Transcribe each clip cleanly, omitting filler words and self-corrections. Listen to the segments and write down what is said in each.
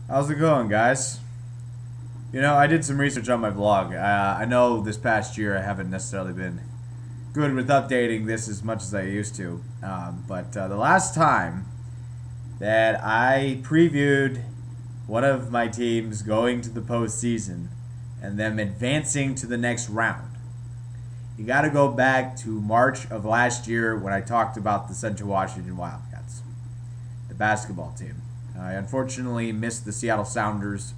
How's it going, guys? I did some research on my vlog. I know this past year I haven't necessarily been good with updating this as much as I used to. But the last time that I previewed one of my teams going to the postseason and them advancing to the next round, you got to go back to March of last year when I talked about the Central Washington Wildcats, the basketball team. I unfortunately missed the Seattle Sounders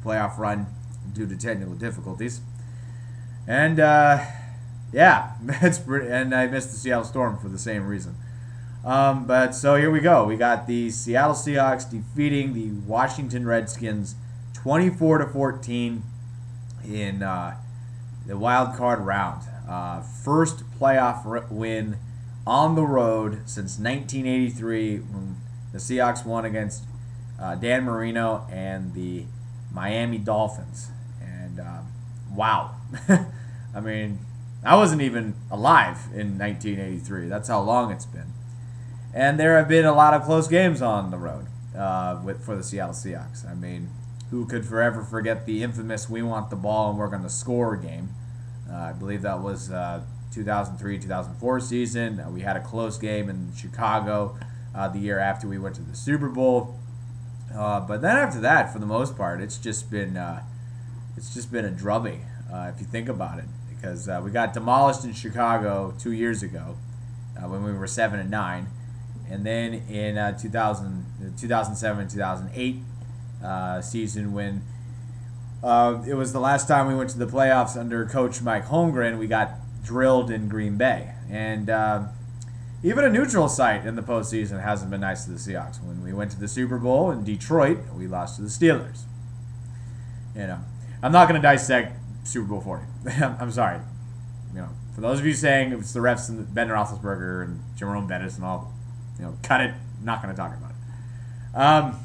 playoff run due to technical difficulties, and yeah, and I missed the Seattle Storm for the same reason. But so here we go. We got the Seattle Seahawks defeating the Washington Redskins 24-14 in the wild card round. First playoff win on the road since 1983 when the Seahawks won against Dan Marino and the Miami Dolphins. And wow. I mean, I wasn't even alive in 1983. That's how long it's been. And there have been a lot of close games on the road for the Seattle Seahawks. I mean, who could forever forget the infamous "we want the ball and we're going to score" game? I believe that was 2003-2004 season. We had a close game in Chicago the year after we went to the Super Bowl. But then after that, for the most part, it's just been a drubbing if you think about it, because we got demolished in Chicago 2 years ago when we were 7-9, and then in 2007-2008 season when it was the last time we went to the playoffs under Coach Mike Holmgren, we got drilled in Green Bay, and even a neutral site in the postseason hasn't been nice to the Seahawks. When we went to the Super Bowl in Detroit, we lost to the Steelers. I'm not going to dissect Super Bowl 40. I'm sorry. For those of you saying it's the refs and Ben Roethlisberger and Jerome Bettis and all, cut it. I'm not going to talk about it.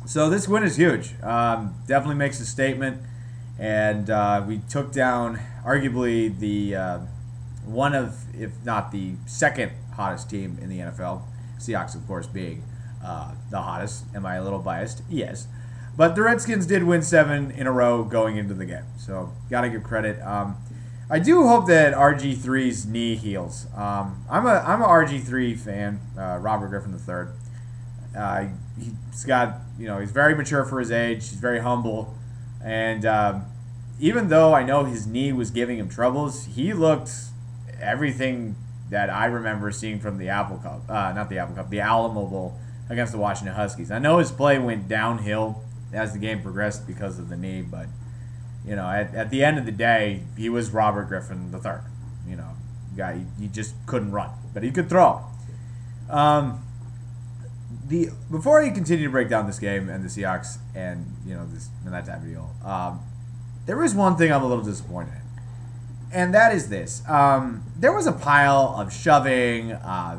So this win is huge. Definitely makes a statement, and we took down arguably the one of, if not the second hottest team in the NFL. Seahawks, of course, being the hottest. Am I a little biased? Yes. But the Redskins did win 7 in a row going into the game. So, got to give credit. I do hope that RG3's knee heals. I'm a RG3 fan, Robert Griffin III. He's got, he's very mature for his age. He's very humble. And even though I know his knee was giving him troubles, he looked everything that I remember seeing from the Apple Cup, not the Apple Cup, the Alamo Bowl against the Washington Huskies. I know his play went downhill as the game progressed because of the knee, but at the end of the day, he was Robert Griffin III. Guy, he just couldn't run, but he could throw. Before I continue to break down this game and the Seahawks and this and that type of deal, there is one thing I'm a little disappointed in. And that is this. There was a pile of shoving,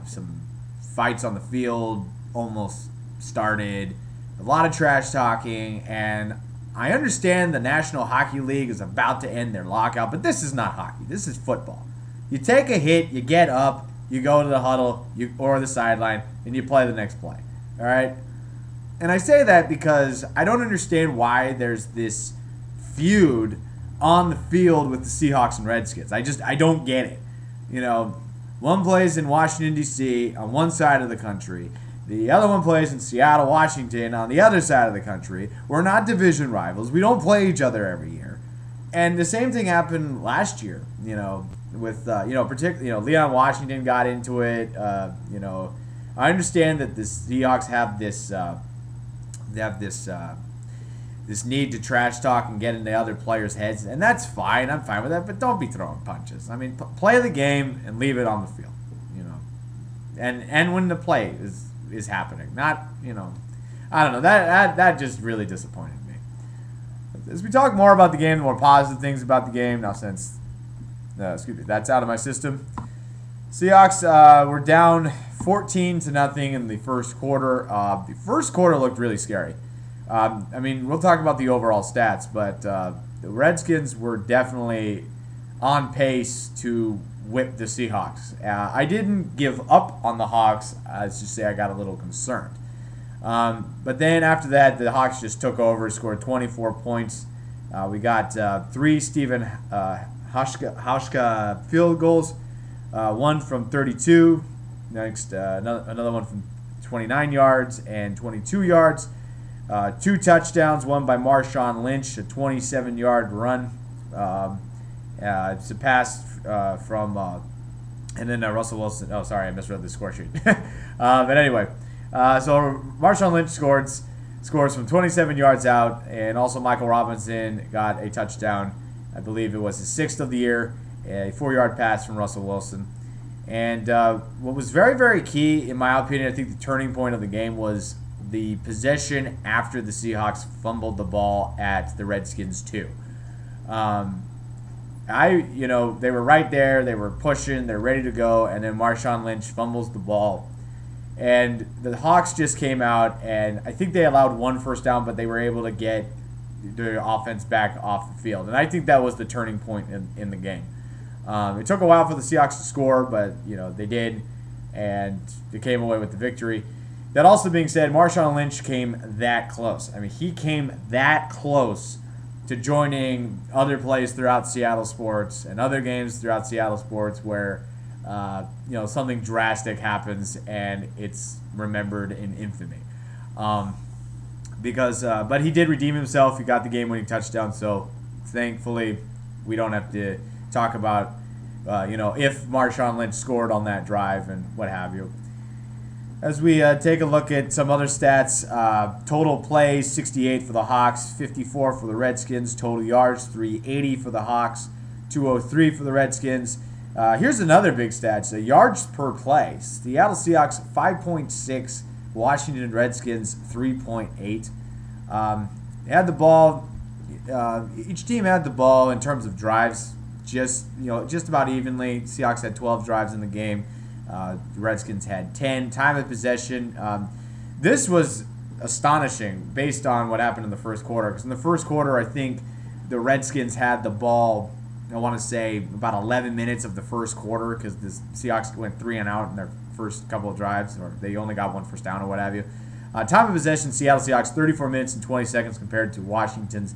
some fights on the field almost started, a lot of trash talking, and I understand the National Hockey League is about to end their lockout, but this is not hockey. This is football. You take a hit, you get up, you go to the huddle or the sideline, and you play the next play. All right? And I say that because I don't understand why there's this feud on the field with the Seahawks and Redskins. I don't get it. One plays in Washington, D.C. on one side of the country. The other one plays in Seattle, Washington on the other side of the country. We're not division rivals. We don't play each other every year. And the same thing happened last year, with, particularly, Leon Washington got into it. I understand that the Seahawks have this need to trash talk and get into other players' heads, and that's fine. I'm fine with that, but don't be throwing punches. I mean, play the game and leave it on the field, and when the play is happening, not I don't know, that just really disappointed me. As we talk more about the game, the more positive things about the game, now since that's out of my system. Seahawks were down 14-0 in the first quarter. The first quarter looked really scary. I mean, we'll talk about the overall stats, but the Redskins were definitely on pace to whip the Seahawks. I didn't give up on the Hawks. Let's just say I got a little concerned. But then after that, the Hawks just took over, scored 24 points. We got 3 Steven Hauschka field goals, one from 32, next another one from 29 yards and 22 yards. 2 touchdowns, one by Marshawn Lynch, a 27-yard run. It's a pass from, and then Russell Wilson. Oh, sorry, I misread the score sheet. But anyway, so Marshawn Lynch scores from 27 yards out, and also Michael Robinson got a touchdown. I believe it was his 6th of the year, a 4-yard pass from Russell Wilson. And what was very, very key, in my opinion, I think the turning point of the game was the possession after the Seahawks fumbled the ball at the Redskins 2. They were right there, they were pushing, they're ready to go, and then Marshawn Lynch fumbles the ball. And the Hawks just came out, and I think they allowed 1 first down, but they were able to get the offense back off the field. And I think that was the turning point in the game. It took a while for the Seahawks to score, but they did, and they came away with the victory. That also being said, Marshawn Lynch came that close. I mean, he came that close to joining other plays throughout Seattle sports and other games throughout Seattle sports where something drastic happens and it's remembered in infamy. But he did redeem himself. He got the game-winning touchdown. So thankfully, we don't have to talk about if Marshawn Lynch scored on that drive and what have you. As we take a look at some other stats, total plays, 68 for the Hawks, 54 for the Redskins. Total yards, 380 for the Hawks, 203 for the Redskins. Here's another big stat, so yards per play. Seattle Seahawks, 5.6. Washington Redskins, 3.8. Had the ball. Each team had the ball in terms of drives, just about evenly. Seahawks had 12 drives in the game. The Redskins had 10. Time of possession. This was astonishing based on what happened in the first quarter. Because in the first quarter, I think the Redskins had the ball, I want to say, about 11 minutes of the first quarter because the Seahawks went 3 and out in their first couple of drives, or they only got 1 first down or what have you. Time of possession, Seattle Seahawks, 34 minutes and 20 seconds compared to Washington's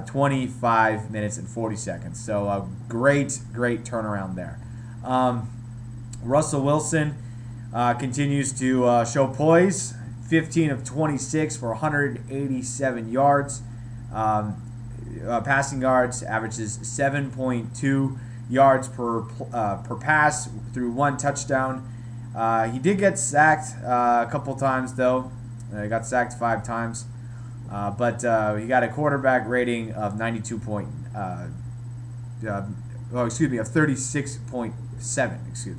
25 minutes and 40 seconds. So a great turnaround there. Russell Wilson continues to show poise. 15 of 26 for 187 yards. Passing yards, averages 7.2 yards per pass through 1 touchdown. He did get sacked a couple times, though. He got sacked 5 times. But he got a quarterback rating of 36.7.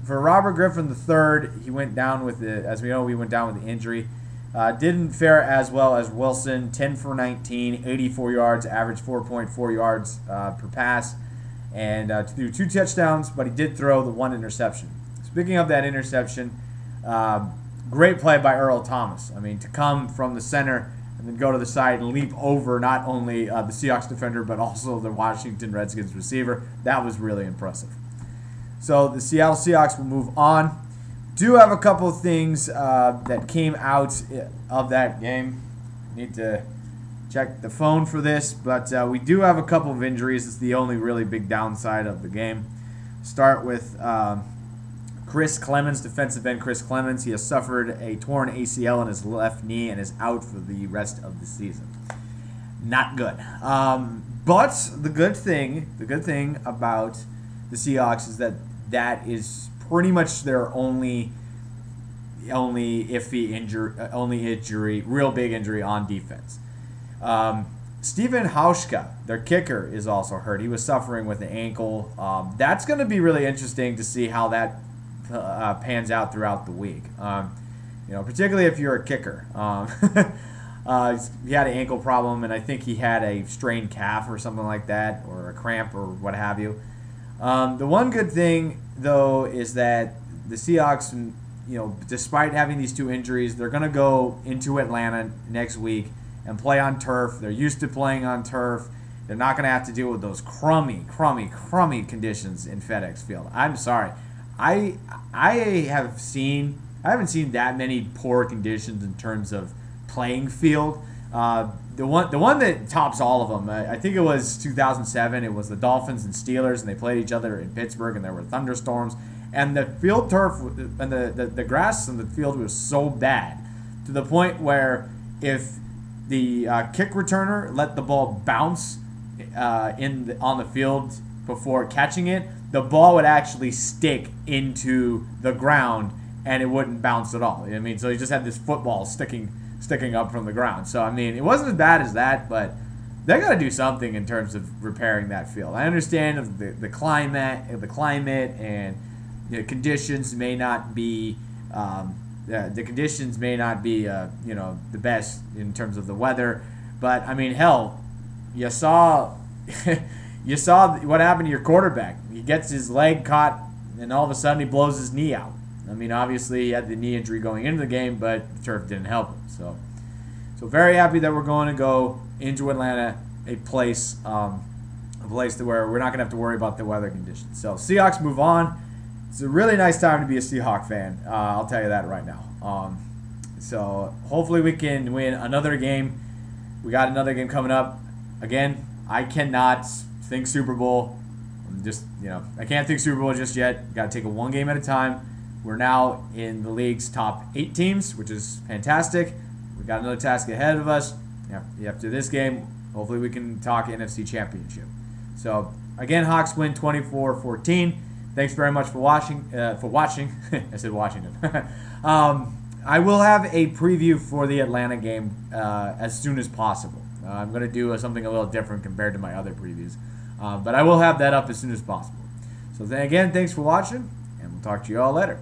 For Robert Griffin III, he went down with as we know, he went down with the injury. Didn't fare as well as Wilson. 10 for 19, 84 yards, average 4.4 yards per pass, and threw 2 touchdowns, but he did throw the 1 interception. Speaking of that interception, great play by Earl Thomas. I mean, to come from the center and then go to the side and leap over not only the Seahawks defender, but also the Washington Redskins receiver, that was really impressive. So the Seattle Seahawks will move on. Do have a couple of things that came out of that game. Need to check the phone for this, but we do have a couple of injuries. It's the only really big downside of the game. Start with Chris Clemens, defensive end Chris Clemens. He has suffered a torn ACL in his left knee and is out for the rest of the season. Not good. But the good thing about the Seahawks is that is pretty much their only iffy injury, real big injury on defense. Steven Hauschka, their kicker, is also hurt. He was suffering with the ankle. That's going to be really interesting to see how that pans out throughout the week. Particularly if you're a kicker. He had an ankle problem, and I think he had a strained calf or something like that, or a cramp or what have you. The one good thing, though, is that the Seahawks, despite having these 2 injuries, they're going to go into Atlanta next week and play on turf. They're used to playing on turf. They're not going to have to deal with those crummy conditions in FedEx Field. I'm sorry. I I haven't seen that many poor conditions in terms of playing field. The one that tops all of them, I think it was 2007. It was the Dolphins and Steelers, and they played each other in Pittsburgh, and there were thunderstorms, and the field turf and the grass in the field was so bad to the point where if the kick returner let the ball bounce on the field before catching it, the ball would actually stick into the ground and it wouldn't bounce at all. I mean, so you just had this football sticking up from the ground. So I mean, it wasn't as bad as that, but they got to do something in terms of repairing that field. I understand the climate, and the conditions may not be the conditions may not be the best in terms of the weather, but I mean, hell, you saw you saw what happened to your quarterback. He gets his leg caught, and all of a sudden he blows his knee out. I mean, obviously he had the knee injury going into the game, but the turf didn't help him. So very happy that we're going to go into Atlanta, a place where we're not going to have to worry about the weather conditions. So Seahawks move on. It's a really nice time to be a Seahawk fan. I'll tell you that right now. So hopefully we can win another game. We got another game coming up. Again, I cannot think Super Bowl. I can't think Super Bowl just yet. Got to take it one game at a time. We're now in the league's top 8 teams, which is fantastic. We've got another task ahead of us. After this game, hopefully we can talk NFC Championship. So, again, Hawks win 24-14. Thanks very much for watching. I said Washington. I will have a preview for the Atlanta game as soon as possible. I'm going to do something a little different compared to my other previews. But I will have that up as soon as possible. So, again, thanks for watching, and we'll talk to you all later.